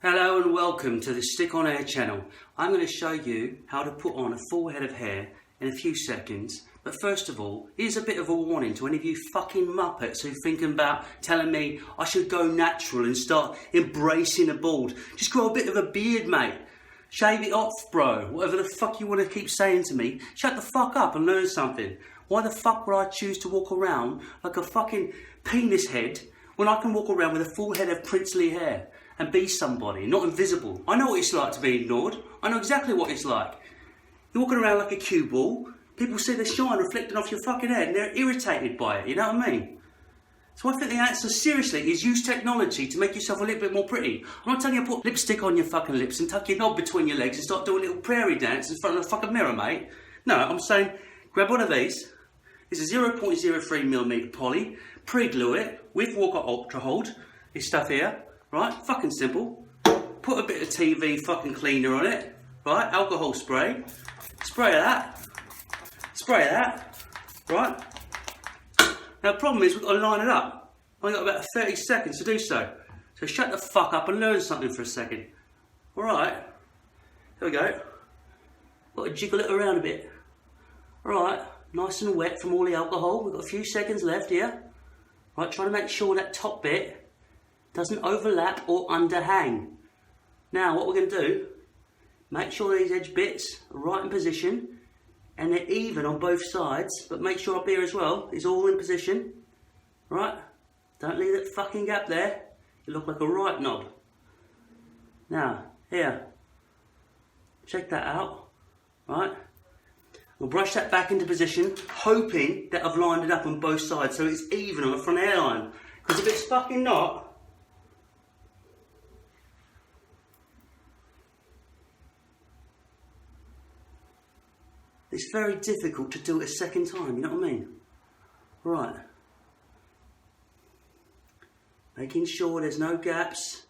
Hello and welcome to the StickOnHair channel. I'm going to show you how to put on a full head of hair in a few seconds. But first of all, here's a bit of a warning to any of you fucking muppets who are thinking about telling me I should go natural and start embracing a bald. Just grow a bit of a beard, mate. Shave it off, bro. Whatever the fuck you want to keep saying to me, shut the fuck up and learn something. Why the fuck would I choose to walk around like a fucking penis head when I can walk around with a full head of princely hair and be somebody, not invisible? I know what it's like to be ignored. I know exactly what it's like. You're walking around like a cue ball. People see the shine reflecting off your fucking head and they're irritated by it, you know what I mean? So I think the answer, seriously, is use technology to make yourself a little bit more pretty. I'm not telling you to put lipstick on your fucking lips and tuck your knob between your legs and start doing a little prairie dance in front of the fucking mirror, mate. No, I'm saying grab one of these. It's a 0.03mm poly. Pre-glue it with Walker Ultra Hold. This stuff here, right? Fucking simple. Put a bit of TV fucking cleaner on it, right? Alcohol spray. Spray that. Spray that, right? Now the problem is we've got to line it up. I've only got about 30 seconds to do so. So shut the fuck up and learn something for a second. Alright, here we go. Got to jiggle it around a bit. Alright, nice and wet from all the alcohol. We've got a few seconds left here. Right, trying to make sure that top bit doesn't overlap or underhang. Now what we're going to do, make sure these edge bits are right in position and they're even on both sides, but make sure up here as well is all in position. Right, don't leave that fucking gap there. You look like a right knob. Now, here, check that out, right? We'll brush that back into position, hoping that I've lined it up on both sides so it's even on the front hairline. Because if it's fucking not, it's very difficult to do it a second time, you know what I mean? Right. Making sure there's no gaps.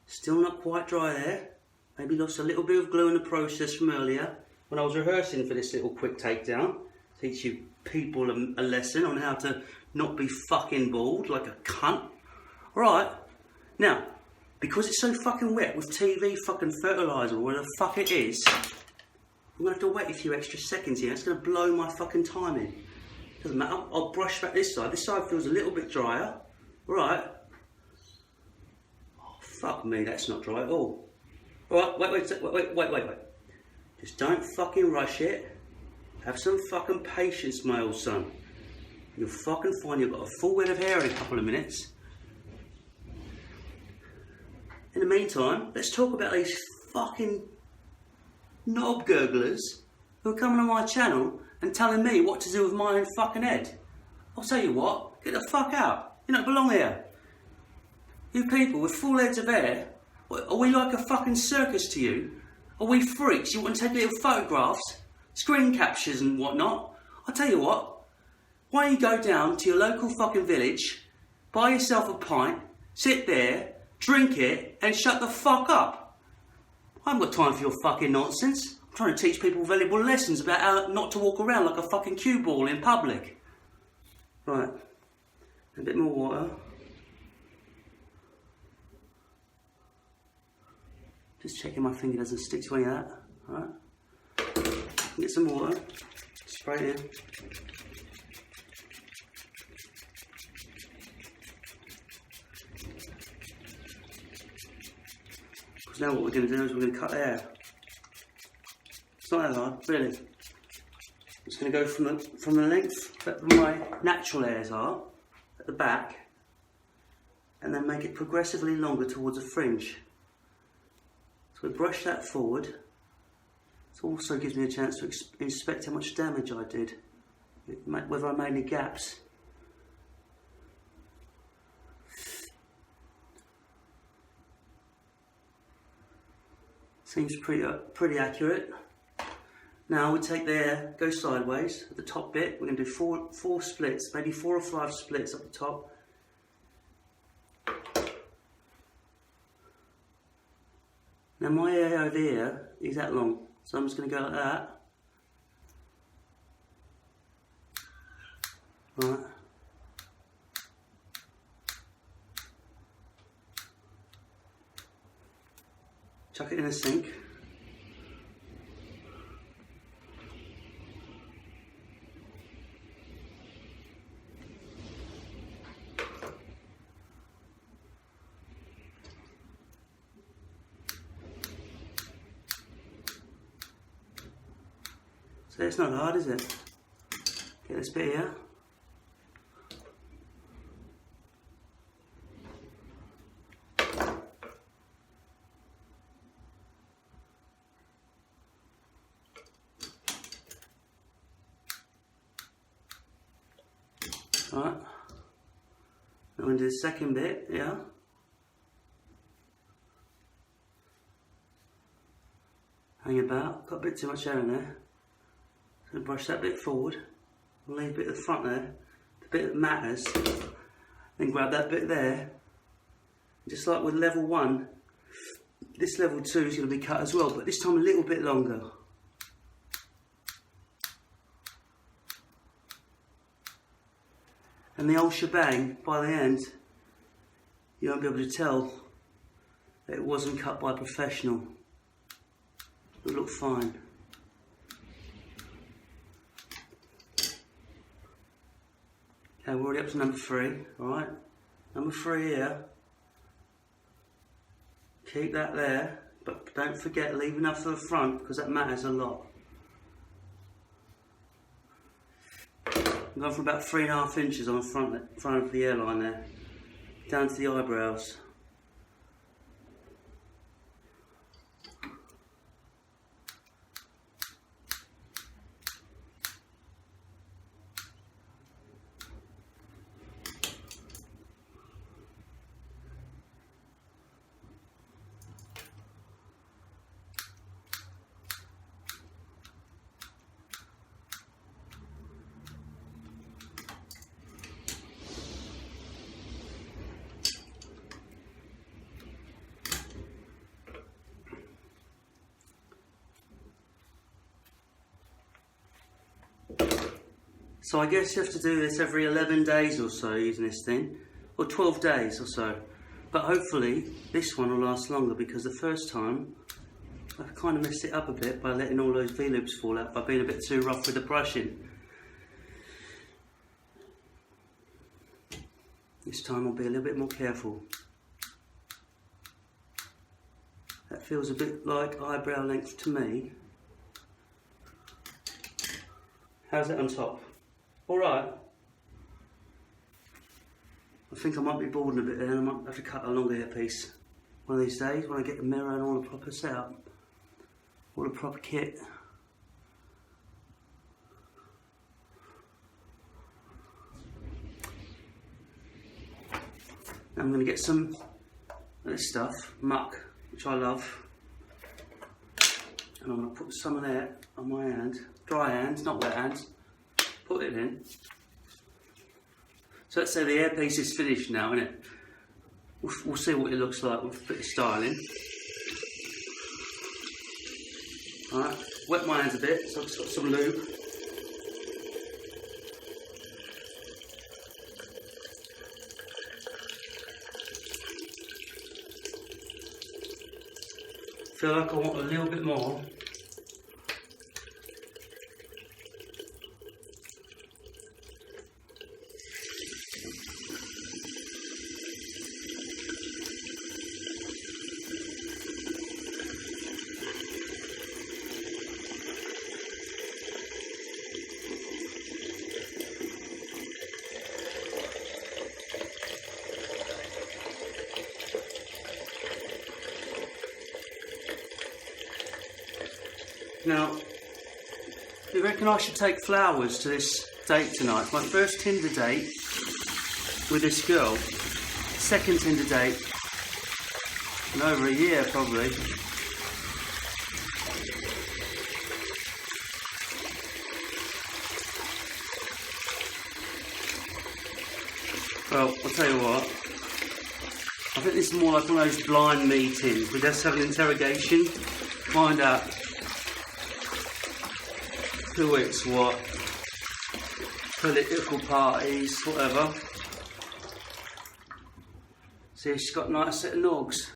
Still not quite dry there. Maybe lost a little bit of glue in the process from earlier when I was rehearsing for this little quick takedown. Teach you people a lesson on how to not be fucking bald like a cunt. Right. Now, because it's so fucking wet with TV fucking fertiliser or whatever the fuck it is, I'm going to have to wait a few extra seconds here. It's going to blow my fucking timing. Doesn't matter. I'll brush back this side. This side feels a little bit drier. Right. Oh, fuck me, that's not dry at all. Alright, wait. Just don't fucking rush it. Have some fucking patience, my old son. You'll fucking find you've got a full head of hair in a couple of minutes. In the meantime, let's talk about these fucking knob gurglers who are coming on my channel and telling me what to do with my own fucking head. I'll tell you what, get the fuck out. You don't belong here. You people with full heads of hair, are we like a fucking circus to you? Are we freaks? You want to take little photographs, screen captures and whatnot? I'll tell you what, why don't you go down to your local fucking village, buy yourself a pint, sit there, drink it and shut the fuck up. I haven't got time for your fucking nonsense. I'm trying to teach people valuable lessons about how not to walk around like a fucking cue ball in public. Right, a bit more water. Just checking my finger doesn't stick to any of that. Alright, get some water, spray it in. Now what we're going to do is we're going to cut the hair. It's not that hard, really. It's going to go from the length that my natural hairs are, at the back, and then make it progressively longer towards a fringe. So we brush that forward. It also gives me a chance to inspect how much damage I did, whether I made any gaps. Seems pretty accurate. Now we take the hair, go sideways at the top bit. We're going to do four splits, maybe 4 or 5 splits up the top. Now my hair over here is that long, so I'm just going to go like that. Right. chuck it in the sink. So it's not hard, is it? Get this bit here. Right, I'm going to do the second bit, yeah. Hang about, got a bit too much hair in there. So brush that bit forward, and leave a bit at the front there, the bit that matters. Then grab that bit there. Just like with level 1, this level 2 is going to be cut as well, but this time a little bit longer. And the whole shebang, by the end, you won't be able to tell that it wasn't cut by a professional. It'll look fine. Okay, we're already up to number 3, alright? Number 3 here. Keep that there, but don't forget, leave enough for the front, because that matters a lot. I'm going from about 3.5 inches on the front of the hairline there, down to the eyebrows. So I guess you have to do this every 11 days or so using this thing, or 12 days or so. But hopefully this one will last longer, because the first time I kind of messed it up a bit by letting all those V-loops fall out, by being a bit too rough with the brushing. This time I'll be a little bit more careful. That feels a bit like eyebrow length to me. How's it on top? Alright. I think I might be balding a bit there, and I might have to cut a longer hair piece one of these days when I get the mirror and all the proper setup, all the proper kit. Now I'm going to get some of this stuff, muck, which I love, and I'm going to put some of that on my hand, dry hands, not wet hands. Put it in. So let's say the hairpiece is finished now, isn't it? We'll see what it looks like with a bit of styling. Alright, wet my hands a bit so I've got some lube. Feel like I want a little bit more. Now, you reckon I should take flowers to this date tonight? It's my first Tinder date with this girl. Second Tinder date in over a year, probably. Well, I'll tell you what. I think this is more like one of those blind meetings. We just have an interrogation, find out who it's what, political parties, whatever. See if she's got a nice set of nogs.